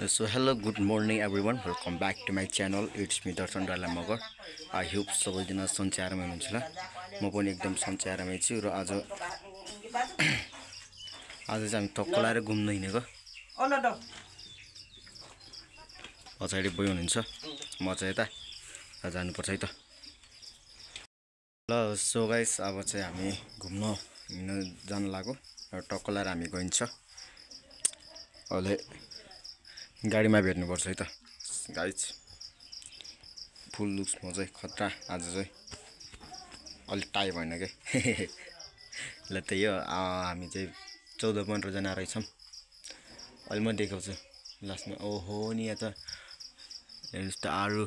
So hello, good morning everyone. Welcome back to my channel. It's me Darshan Rala Magar. I hope सबैजना सन्चै आरामै हुनुहुन्छ होला। म पनि एकदम सन्चै आरामै छु र आज चाहिँ हामी टक्क लाएर घुम्न हिँडेको। पछाडी बोय हुनुहुन्छ। म चाहिँ यता जानु पर्छ है त। ल सो गाइस अब चाहिँ हामी घुम्न हिँड्न जान लाग्यो र टक्क लाएर हामी गइन्छ। अहिले गाडीमा भेट्नुपर्छ है त गाइज। फुल लुक्स म चाहिँ खतरा आज चाहिँ अलि टाइ भएन के ल त्यही हो। हामी चाहिँ 14-15 जना रहेछौँ। अहिले म देखाउँछु लास्टमा। ओहो नि यहाँ त हेर्नुहोस् त आरु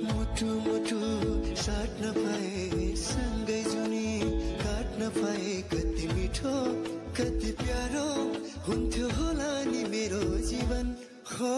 मुटु मुटु साट्न पाए सँगै जुनी काट्न पाए कति मिठो कति प्यारो हुन्थ्यो होला नि मेरो जीवन हो।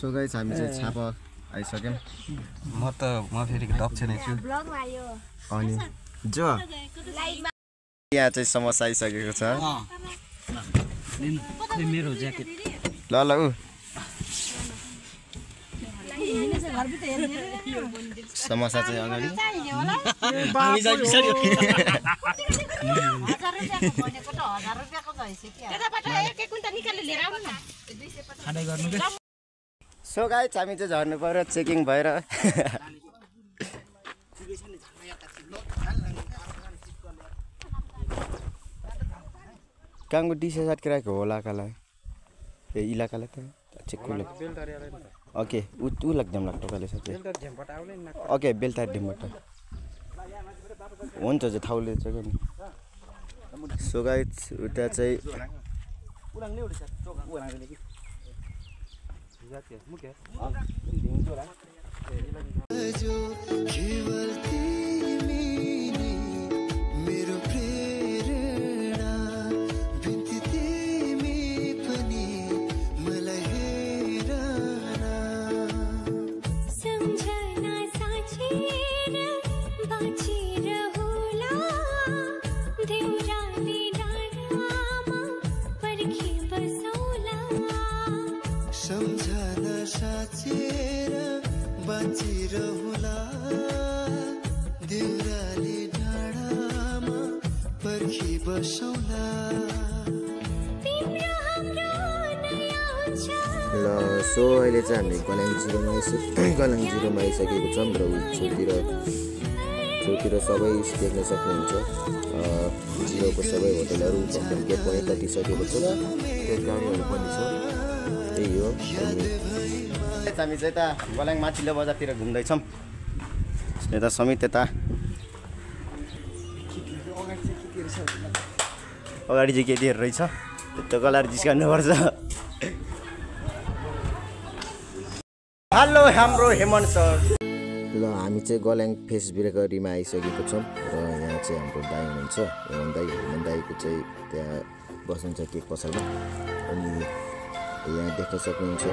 सो गाइस हामी चाहिँ छापा आइसक्यौँ। म फेरि दक्ष नै छु अनि जो यहाँ चाहिँ समस्या आइसकेको छ। मेरो ज्याकेट ल ल उ समस्या चाहिँ अगाडि सो गाइस हामी चाहिँ झर्नु पर्यो चेकिङ भएर। कहाँको डिसे साट किराको होला कालाई ए इलाकालाई त चेक कोले ओके उ लाग्दैन लाग्छ काले साथै ओके बेलता डिमबाट हुन्छ चाहिँ थाउले चाहिँ नि। सो गाइस उता चाहिँ मेरो प्रेरणा बिन्ती तिमी पनि मलाई हेरना सम्झना साँचेर बाँचिरहला देउराली डाँडामा पर्खी बसौला सम्झना साँचेर बाँचिरहला देउराली डाँडामा पर्खी बसौला। ल सो अहिले चाहिँ हामी गलाङ जिरोमा आइसकेको छौँ र छेउतिर सबै देख्न सक्नुहुन्छ। जिरोको सबै होटलहरू भर्खर गेट पनि कटिसकेको छ। त्यो गाडीहरू पनि छ त्यही हो। हामी चाहिँ यता गलाङ माथिल्लो बजारतिर घुम्दैछौँ। यता समेत यता अगाडि चाहिँ केटीहरू रहेछ त्यो कलर जिस्काउनुपर्छ। हेलो हाम्रो हेमन्त सर। ल हामी चाहिँ गलाङ फेस बेकरीमा आइसकेको छौँ र यहाँ चाहिँ हाम्रो दाइ हुनुहुन्छ हेमन्त दाइको चाहिँ त्यहाँ बस्नुहुन्छ केक पसलमा। अनि यहाँ देख्न सक्नुहुन्छ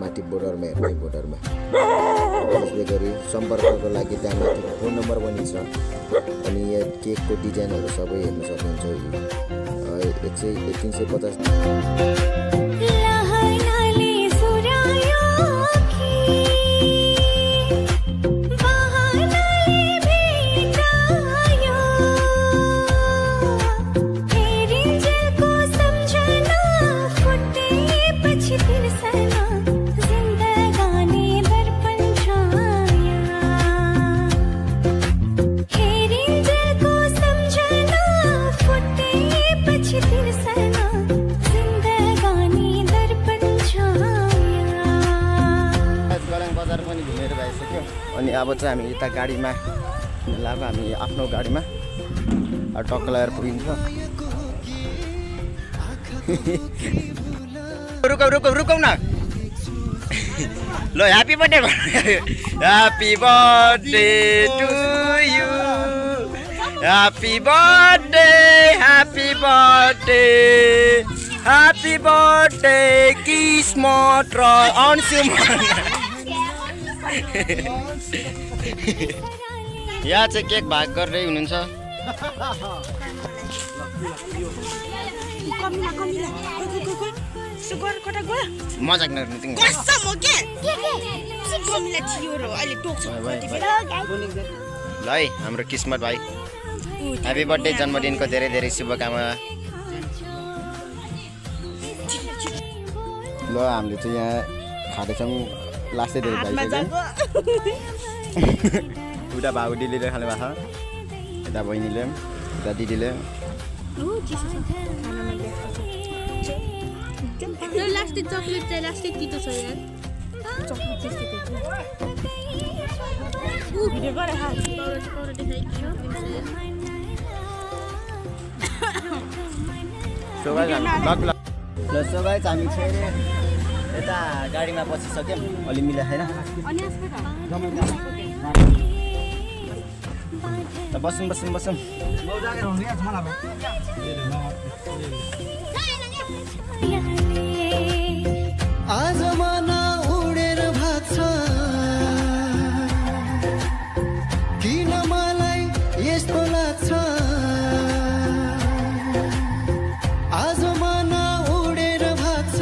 माथि बोर्डरमा हेर्ने बोर्डरमा फेस बेकरी सम्पर्कको लागि त्यहाँ माथि फोन नम्बर पनि छ। अनि यहाँ केकको डिजाइनहरू सबै हेर्न सक्नुहुन्छ। 350 चाहिँ हामी यता गाडीमा लाग्यो हामी आफ्नो गाडीमा टक्क लगाएर पुगिन्छ रुकौ न ल happy birthday happy birthday to you happy birthday happy birthday happy birthday Kismat र अन्सुमन यहाँ चाहिँ केक भाग गर्दै हुनुहुन्छ मजाक नगर्नु ल है हाम्रो किस्मत भाइ ह्यापी बर्थडे जन्मदिनको धेरै धेरै शुभकामना ल हामीले चाहिँ यहाँ खाँदैछौँ लास्टै धेरै भइसक्यो उता भाउडीले खानु भएको छ यता बहिनीले यता दिदीले लास्टै चकलेट चाहिँ लास्टै तितो छ यार चकलेट चाहिँ तितो भिडियो गरे खा पाउडर देखाइदियो सो गाइस हामी चाहिँ यता गाडीमा बसिसक्यौँ अलि मिला छैन बसौँ आज मना उडेर भाग्छ किन मलाई यस्तो लाग्छ आज मना उडेर भाग्छ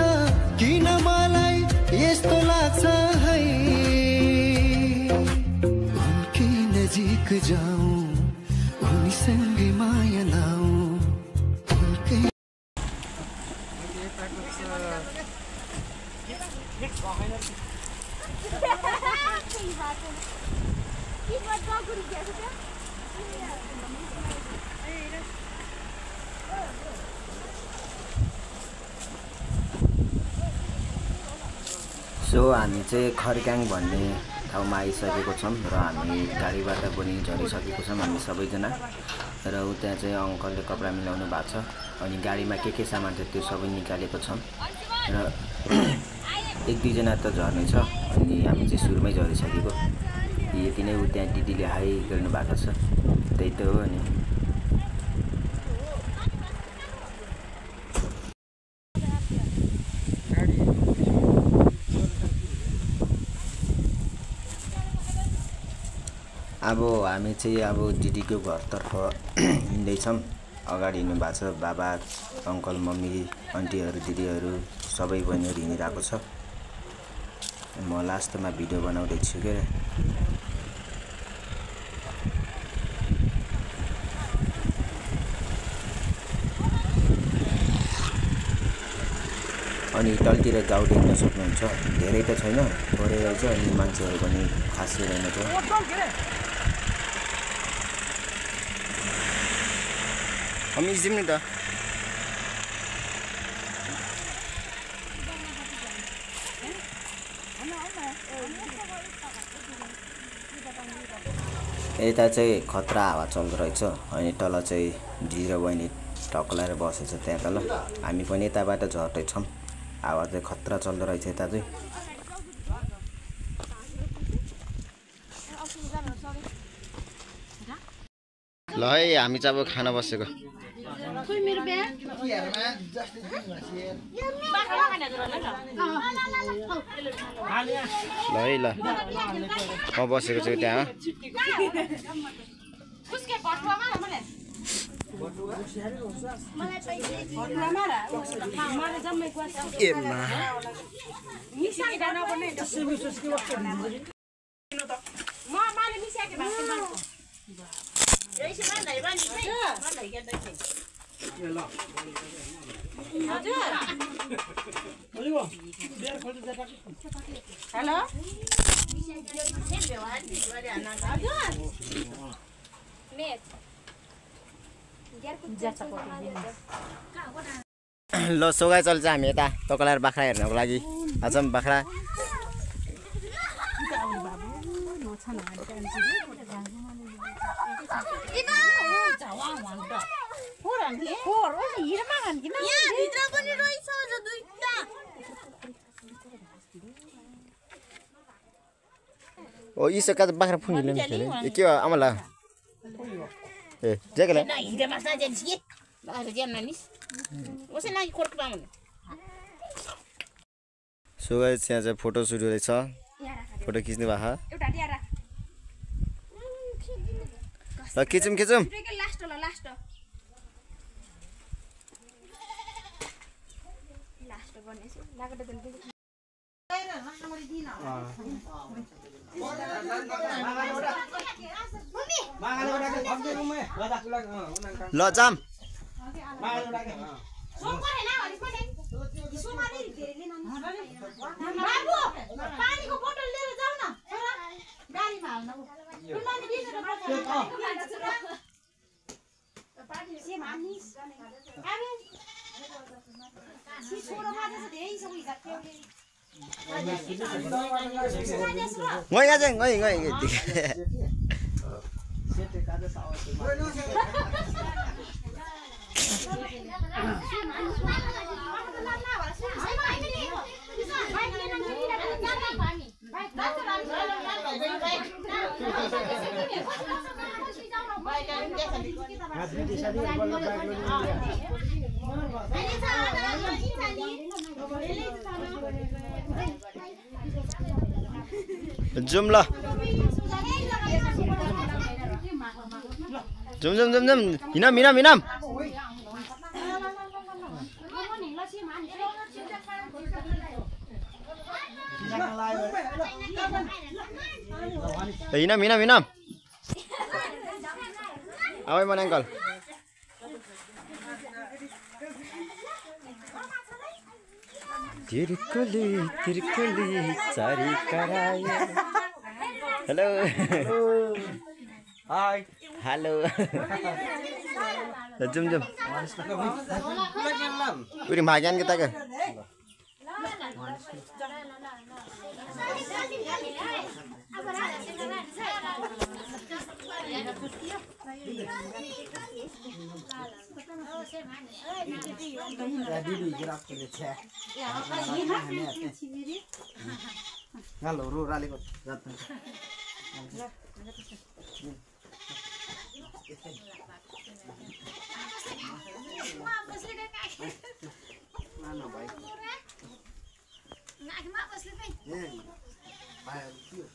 किन मलाई यस्तो लाग्छ है उनकै नजिक जाऊँ उनीसँगै माया लाऊँ उनकै सो हामी चाहिँ खरकाङ भन्ने ठाउँमा आइसकेको छौँ र हामी गाडीबाट पनि झरिसकेको छौँ हामी सबैजना र त्यहाँ चाहिँ अङ्कलले कपडा मिलाउनु भएको छ अनि गाडीमा के सामान छ त्यो सबै निकालेको छौँ र एक दुईजना त झर्ने छ अनि हामी चाहिँ सुरुमै झरिसकेको यति नै त्यहाँ दिदीले हाई गर्नु भएको छ त्यही त हो अनि अब हामी चाहिँ अब दिदीको घरतर्फ हिँड्दैछौँ अगाडि हिँड्नु भएको छ बाबा अङ्कल मम्मी आन्टीहरू दिदीहरू सबै बहिनीहरू हिँडिरहेको छ म लास्टमा भिडियो बनाउँदैछु के अनि तलतिर गाउँ देख्न सक्नुहुन्छ धेरै त छैन थोरै रहेछ अनि मान्छेहरू पनि खासै रहेनछ हामी जाउँ नि त यता चाहिँ खतरा हावा चल्दो रहेछ अनि तल चाहिँ दिदी र बहिनी टक्लाएर बसेछ त्यहाँ तल हामी पनि यताबाट झर्दैछौँ हावा चाहिँ खतरा चल्दो रहेछ यता चाहिँ ल है हामी चाहिँ अब खाना बसेको ल है ल म बसेको छु त्यहाँ हेलो ल सोगाइ चल्छ हामी यता तकलाएर बाख्रा हेर्नको लागि आजम बाख्रा ओ इसो का बाख्रा फुङ्गिले नि के आमाला ए जेकले सो गाइस यहाँ चाहिँ फोटो सुट हुँदैछ फोटो खिच्नु भएको ल खिचौँ खिचौँ ल जाम पानीको बोतल लिएर जाऊ न गाडीमा हाल्नु जुम ल जुम जुम जुम जुम हिनाम हिनाम हिनाम हिनाम हिनाम हिनाम आवे मन अंकल तिरकली चारी कराया hello hi hello zoom zoom उरी माग्यान के ताके Halo, ru rali kok. Mana baik. Nak mak pas lepas. Bayar dia.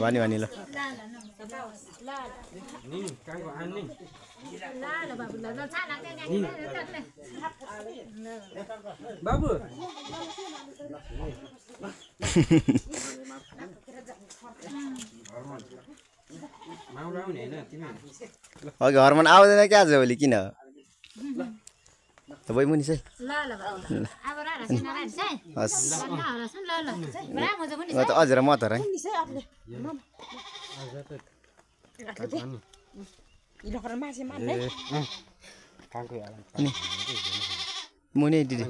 वानी वानी लो Ni kan ko an ni. Babu. Mau raun ni na तिमी. अघि घरमा आउँदैन क्या आज भोलि किन त मुनि चाहिँ त अझ म त मुनि दिदी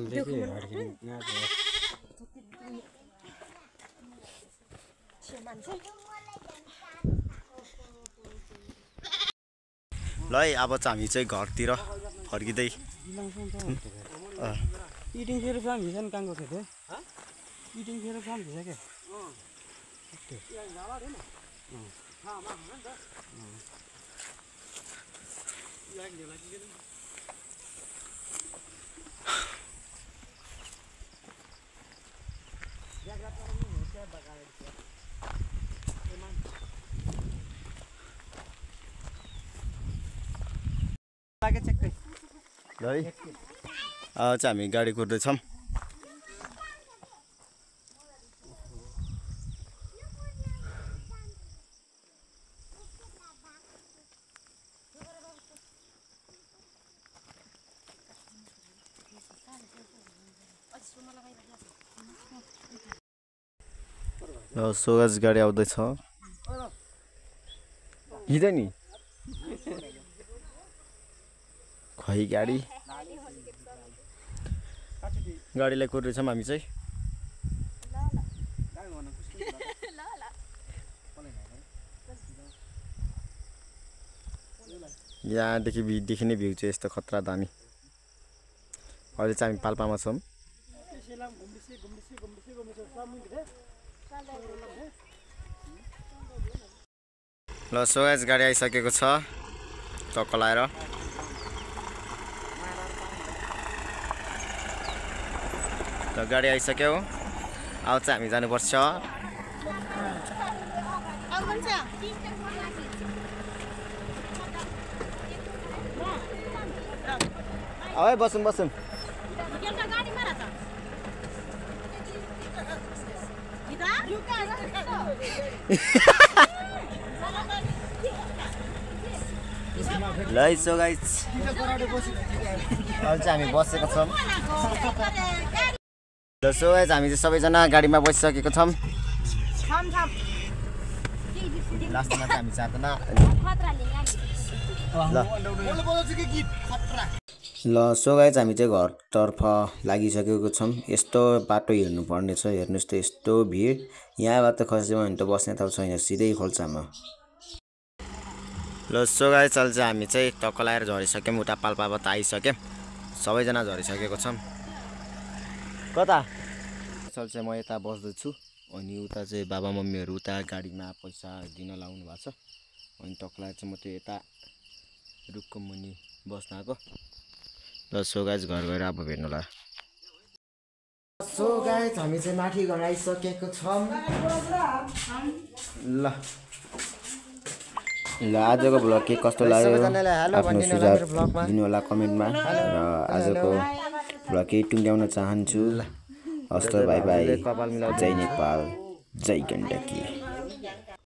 ल है अब चाहिँ हामी चाहिँ घरतिर फर्किँदै Eating here from Visan Kango Kete. Eating here from Visake. ल है अब चाहिँ हामी गाडी कुर्दैछौँ ल सोगाज गाडी आउँदैछ हिँड्दै नि खै गाडी गाडीलाई कुर्दैछौँ हामी चाहिँ यहाँदेखि देखिने भ्यू चाहिँ यस्तो खतरा दामी अहिले चाहिँ हामी पाल्पामा छौँ ल सो गाइस गाडी आइसकेको छ टक्क लाएर ल गाडी आइसक्यो अब चाहिँ हामी जानुपर्छ अब बसौँ बसौँ ल सो गाइस अहिले चाहिँ हामी बसेको छौँ ल सो गाइस हामी चाहिँ सबैजना गाडीमा बसिसकेको छौँ लास्टमा चाहिँ हामी चारजना ल सो गाइस हामी चाहिँ घरतर्फ लागिसकेको छौँ यस्तो बाटो हेर्नुपर्ने छ हेर्नुहोस् त यस्तो भिड यहाँबाट खस्यो भने त बस्ने ठाउँ छैन सिधै खोल्सामा ल सो गाइस अहिले चाहिँ हामी चाहिँ टक्क लाएर झरिसक्यौँ उता पाल्पाबाट आइसक्यौँ सबैजना झरिसकेको छौँ कता चल चाहिँ म यता बस्दैछु अनि उता चाहिँ बाबा मम्मीहरू उता गाडीमा पैसा दिन लाउनु भएको छ अनि टक्क लाएर चाहिँ म त्यो यता रुखको मुनि बस्न आएको ल सो गाइस घर गएर अब भेट्नुला सो गाइस हामी चाहिँ माथि घर आइसकेको छौँ ल ल आजको भ्लग के कस्तो लाग्यो आफ्नो सुझाव दिनु होला कमेन्टमा र आजको भ्लग केही टुङ्ग्याउन चाहन्छु हस्त बाई बाई जय नेपाल जय गण्डकी